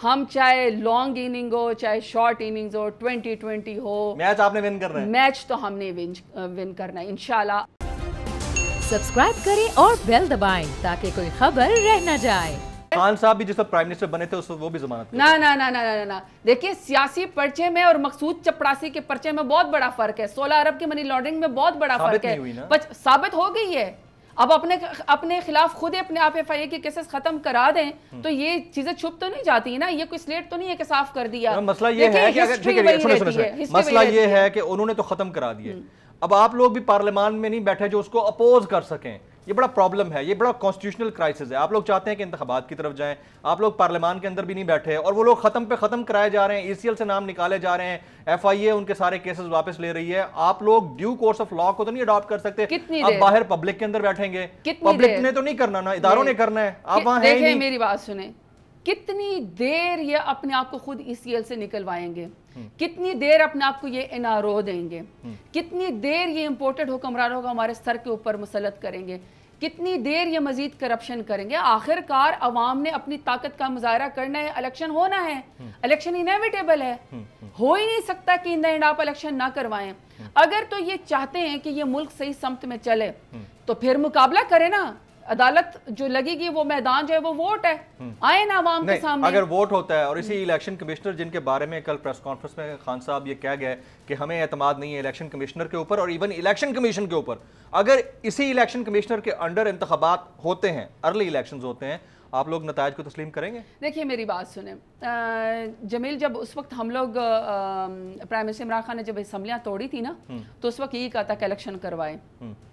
ہم چاہے long inning ہو چاہے شارٹ اننگز ہو 2020 ہو میچ آپ نے ون کرنا ہے. میچ تو ہم نے ون کرنا ہے انشاءاللہ. سبسکرائب کریں اور بیل دبائیں تاکہ کوئی خبر رہ نہ جائے. خان صاحب بھی جس وقت پرائم منسٹر بنے تھے اس وقت وہ بھی ضمانت نہ دیکھیے سیاسی پرچے میں اور مقصود چپڑاسی کے پرچے میں بہت بڑا فرق ہے. 16 ارب کی منی لانڈرنگ میں بہت بڑا فرق ہے. ثابت ہو گئی ہے. اب اپنے خلاف خود اپنے آپ ایف آئی اے کی کیسز ختم کرا دیں تو یہ چیزیں چھپ تو نہیں جاتی نا. یہ کوئی سلیٹ تو نہیں ہے کہ صاف کر دیا. مسئلہ یہ ہے کہ انہوں نے تو ختم کرا دیے. اب آپ لوگ بھی پارلیمان میں نہیں بیٹھے جو اس کو اپوز کر سکیں. یہ بڑا پرابلم ہے. یہ بڑا کانسٹیٹیوشنل کرائسس ہے. آپ لوگ چاہتے ہیں کہ انتخابات کی طرف جائیں. آپ لوگ پارلیمان کے اندر بھی نہیں بیٹھے اور وہ لوگ ختم پہ ختم کرائے جا رہے ہیں. ای سی ایل سے نام نکالے جا رہے ہیں. ایف آئی اے ان کے سارے کیسز واپس لے رہی ہے. آپ لوگ ڈیو کورس آف لا کو تو نہیں اڈاپٹ کر سکتے. آپ باہر پبلک کے اندر بیٹھیں گے. پبلک نے تو نہیں کرنا نا, اداروں نے کرنا ہے. آپ وہاں ہیں دیکھیں میری بات سنیں. کتنی دیر یہ اپنے آپ کو خود ای سی ایل سے نکلوائیں گے. کتنی دیر اپنے آپ کو یہ این آر او دیں گے. کتنی دیر یہ امپورٹڈ حکمرانوں کو ہمارے سر کے اوپر مسلط کریں گے. کتنی دیر یہ مزید کرپشن کریں گے. آخر کار عوام نے اپنی طاقت کا مظاہرہ کرنا ہے. الیکشن ہونا ہے. الیکشن انیویٹیبل ہے. ہو ہی نہیں سکتا کہ ان دا اینڈ آپ الیکشن نہ کروائیں. اگر تو یہ چاہتے ہیں کہ یہ ملک صحیح سمت میں چلے تو پھر مقابلہ کرے نا. عدالت جو لگے گی وہ میدان جو ہے وہ ووٹ ہے. آئے نا عوام کے سامنے. اگر ووٹ ہوتا ہے اور اسی الیکشن کمشنر جن کے بارے میں کل پریس کانفرنس میں خان صاحب یہ کہہ گئے کہ ہمیں اعتماد نہیں ہے الیکشن کمشنر کے اوپر اور ایون الیکشن کمیشن کے اوپر, اگر اسی الیکشن کمشنر کے انڈر انتخابات ہوتے ہیں, ارلی الیکشنز ہوتے ہیں, آپ لوگ نتائج کو تسلیم کریں گے؟ دیکھیے میری بات سنیں جمیل, جب اس وقت ہم لوگ پرائم منسٹر عمران خان نے جب اسمبلیاں توڑی تھی نا تو اس وقت یہی کہا تھا کہ الیکشن کروائیں.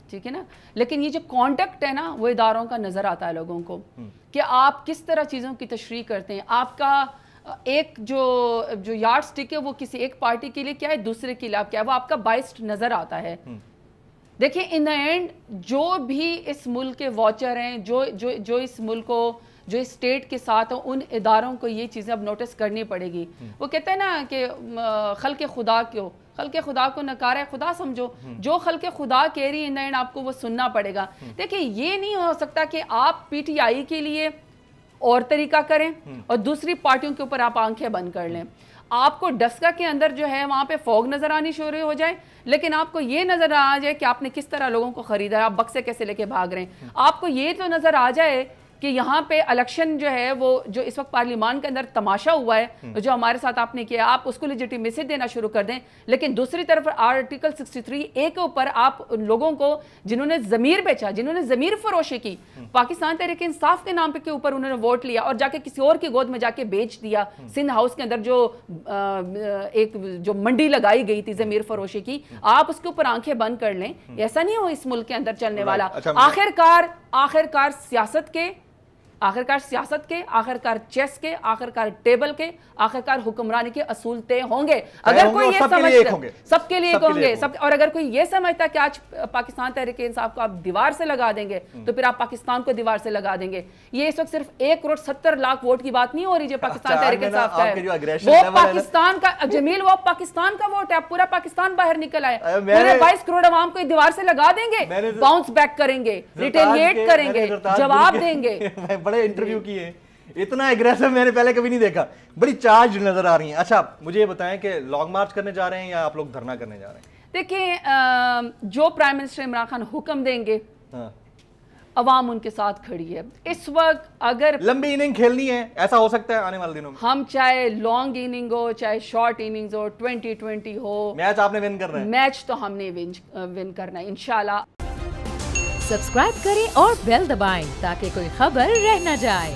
ٹھیک ہے نا. لیکن یہ جو کانٹیکٹ ہے نا وہ اداروں کا نظر آتا ہے لوگوں کو کہ آپ کس طرح چیزوں کی تشریح کرتے ہیں. آپ کا ایک جو یارڈ سٹک ہے وہ کسی ایک پارٹی کے لیے کیا ہے, دوسرے کے لیے آپ کیا ہے, وہ آپ کا بائسڈ نظر آتا ہے. دیکھیں ان دا اینڈ جو بھی اس ملک کے واچر ہیں, جو اس ملک کو جو اس اسٹیٹ کے ساتھ ان اداروں کو یہ چیزیں اب نوٹس کرنی پڑے گی. وہ کہتے ہیں نا کہ خلق خدا کو نکارہ خدا سمجھو. جو خلق خدا کہہ رہی ہے آپ کو وہ سننا پڑے گا. دیکھیں یہ نہیں ہو سکتا کہ آپ پی ٹی آئی کے لیے اور طریقہ کریں اور دوسری پارٹیوں کے اوپر آپ آنکھیں بند کر لیں. آپ کو ڈسکا کے اندر جو ہے وہاں پہ فوگ نظر آنی شروع ہو جائے لیکن آپ کو یہ نظر آ جائے کہ آپ نے کس طرح لوگوں کو خریدا ہے, آپ بکسے کیسے لے کے بھاگ رہے ہیں. آپ کو یہ تو نظر آ جائے کہ یہاں پہ الیکشن جو ہے وہ جو اس وقت پارلیمان کے اندر تماشا ہوا ہے جو ہمارے ساتھ آپ نے کیا, آپ اس کو لیجیٹیمیسی دینا شروع کر دیں. لیکن دوسری طرف آرٹیکل 63A کے اوپر آپ لوگوں کو جنہوں نے ضمیر بیچا, جنہوں نے ضمیر فروشی کی, پاکستان تحریک انصاف کے نام پہ کے اوپر انہوں نے ووٹ لیا اور جا کے کسی اور کی گود میں جا کے بیچ دیا. سندھ ہاؤس کے اندر جو منڈی لگائی گئی تھی ضمیر فروشی کی, آپ اس کے اوپر آنکھیں بند کر لیں. ایسا نہیں ہو اس ملک کے اندر چلنے والا. آخرکار سیاست کے, آخرکار چیس کے, آخرکار ٹیبل کے, آخرکار حکمرانی کے اصول طے ہوں گے. اگر کوئی یہ سمجھتا سب کے لیے ہوں گے اور اگر کوئی یہ سمجھتا کہ آج پاکستان تحریک انصاف کو آپ دیوار سے لگا دیں گے تو پھر آپ پاکستان کو دیوار سے لگا دیں گے. یہ اس وقت صرف 1.70 کروڑ ووٹ کی بات نہیں ہو رہی جو پاکستان تحریک انصاف کا ہے. وہ پاکستان کا جمیل, وہ پاکستان کا ووٹ ہے. پورا پاکستان باہر نکل آئے. پورے 22 کروڑ عوام کو دیوار سے لگا دیں گے, باؤنس بیک کریں گے, ریٹیلیٹ کریں گے, جواب دیں گے. بڑے انٹرویو کیے, اتنا ایگریسو میں نے پہلے کبھی نہیں دیکھا. بڑی چارج نظر آ رہی ہیں. اچھا مجھے یہ بتائیں کہ لانگ مارچ کرنے جا رہے ہیں یا آپ لوگ دھرنا کرنے جا رہے ہیں؟ دیکھیں جو پرائم منسٹر عمران خان حکم دیں گے عوام ان کے ساتھ کھڑی ہے. اس وقت اگر لمبی اننگ کھیلنی ہے ایسا ہو سکتا ہے آنے والے دنوں میں, ہم چاہے لانگ اننگ ہو چاہے شارٹ اننگز ہو 2020 ہو, میچ آپ نے ون کرنا ہے. میچ تو ہم نے ون کرنا ہے انشاءاللہ. سبسکرائب کریں اور بیل دبائیں تاکہ کوئی خبر رہ نہ جائے.